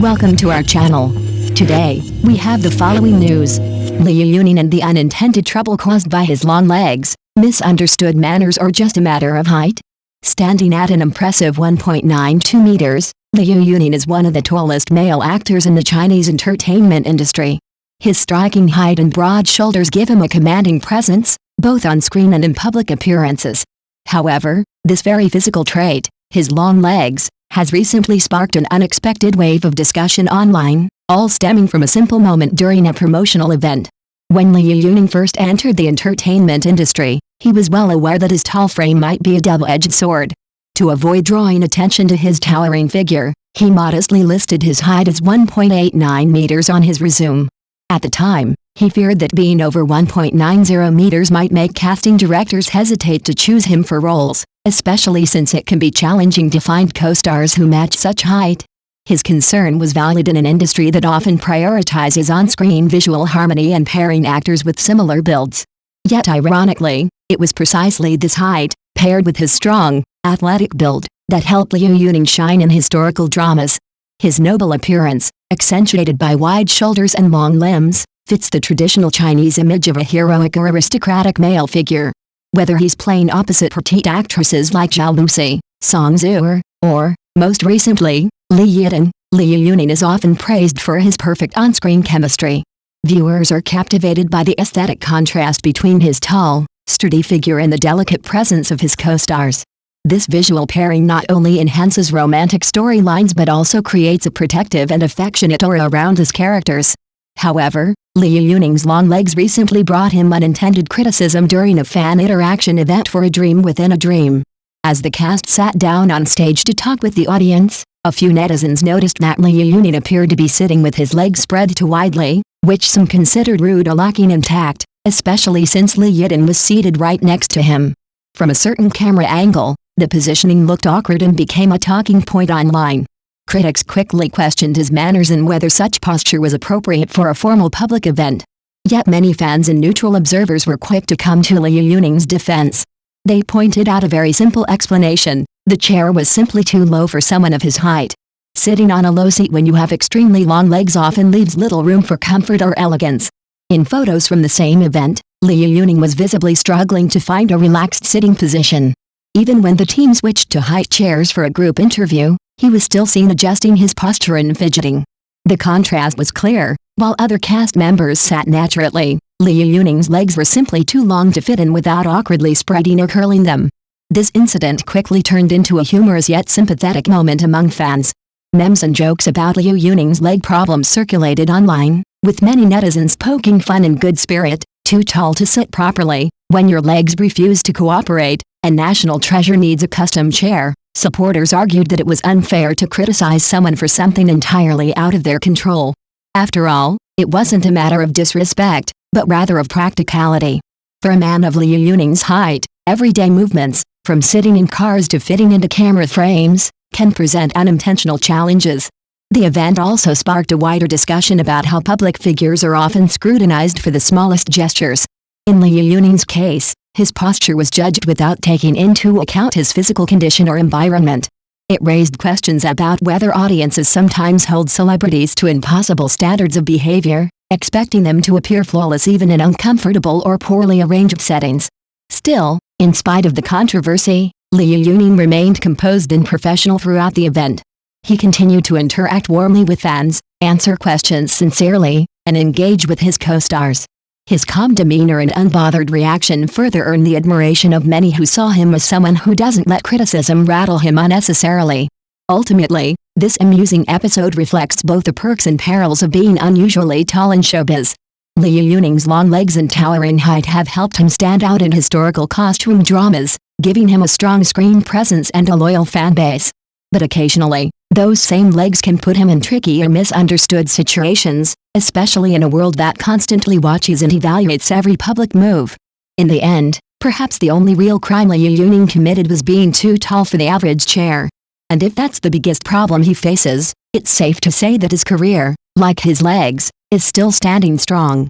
Welcome to our channel. Today, we have the following news. Liu Yuning and the unintended trouble caused by his long legs, misunderstood manners or just a matter of height? Standing at an impressive 1.92 meters, Liu Yuning is one of the tallest male actors in the Chinese entertainment industry. His striking height and broad shoulders give him a commanding presence, both on screen and in public appearances. However, this very physical trait, his long legs, has recently sparked an unexpected wave of discussion online, all stemming from a simple moment during a promotional event. When Liu Yuning first entered the entertainment industry, he was well aware that his tall frame might be a double-edged sword. To avoid drawing attention to his towering figure, he modestly listed his height as 1.89 meters on his resume. At the time, he feared that being over 1.90 meters might make casting directors hesitate to choose him for roles, especially since it can be challenging to find co-stars who match such height. His concern was valid in an industry that often prioritizes on-screen visual harmony and pairing actors with similar builds. Yet ironically, it was precisely this height, paired with his strong, athletic build, that helped Liu Yuning shine in historical dramas. His noble appearance, accentuated by wide shoulders and long limbs, fits the traditional Chinese image of a heroic or aristocratic male figure. Whether he's playing opposite petite actresses like Zhao Lucy, Song Zhuo, or, most recently, Li Yidan, Liu Yuning is often praised for his perfect on-screen chemistry. Viewers are captivated by the aesthetic contrast between his tall, sturdy figure and the delicate presence of his co-stars. This visual pairing not only enhances romantic storylines but also creates a protective and affectionate aura around his characters. However, Liu Yuning's long legs recently brought him unintended criticism during a fan interaction event for A Dream Within a Dream. As the cast sat down on stage to talk with the audience, a few netizens noticed that Liu Yuning appeared to be sitting with his legs spread too widely, which some considered rude or lacking in tact, especially since Li Yidan was seated right next to him. From a certain camera angle, the positioning looked awkward and became a talking point online. Critics quickly questioned his manners and whether such posture was appropriate for a formal public event. Yet many fans and neutral observers were quick to come to Liu Yuning's defense. They pointed out a very simple explanation: the chair was simply too low for someone of his height. Sitting on a low seat when you have extremely long legs often leaves little room for comfort or elegance. In photos from the same event, Liu Yuning was visibly struggling to find a relaxed sitting position. Even when the team switched to high chairs for a group interview, he was still seen adjusting his posture and fidgeting. The contrast was clear. While other cast members sat naturally, Liu Yuning's legs were simply too long to fit in without awkwardly spreading or curling them. This incident quickly turned into a humorous yet sympathetic moment among fans. Memes and jokes about Liu Yuning's leg problems circulated online, with many netizens poking fun in good spirit. Too tall to sit properly, when your legs refuse to cooperate, a national treasure needs a custom chair. Supporters argued that it was unfair to criticize someone for something entirely out of their control. After all, it wasn't a matter of disrespect, but rather of practicality. For a man of Liu Yuning's height, everyday movements, from sitting in cars to fitting into camera frames, can present unintentional challenges. The event also sparked a wider discussion about how public figures are often scrutinized for the smallest gestures. In Liu Yuning's case, his posture was judged without taking into account his physical condition or environment. It raised questions about whether audiences sometimes hold celebrities to impossible standards of behavior, expecting them to appear flawless even in uncomfortable or poorly arranged settings. Still, in spite of the controversy, Liu Yuning remained composed and professional throughout the event. He continued to interact warmly with fans, answer questions sincerely, and engage with his co-stars. His calm demeanor and unbothered reaction further earned the admiration of many who saw him as someone who doesn't let criticism rattle him unnecessarily. Ultimately, this amusing episode reflects both the perks and perils of being unusually tall in showbiz. Liu Yuning's long legs and towering height have helped him stand out in historical costume dramas, giving him a strong screen presence and a loyal fan base. But occasionally, those same legs can put him in tricky or misunderstood situations, especially in a world that constantly watches and evaluates every public move. In the end, perhaps the only real crime Liu Yuning committed was being too tall for the average chair. And if that's the biggest problem he faces, it's safe to say that his career, like his legs, is still standing strong.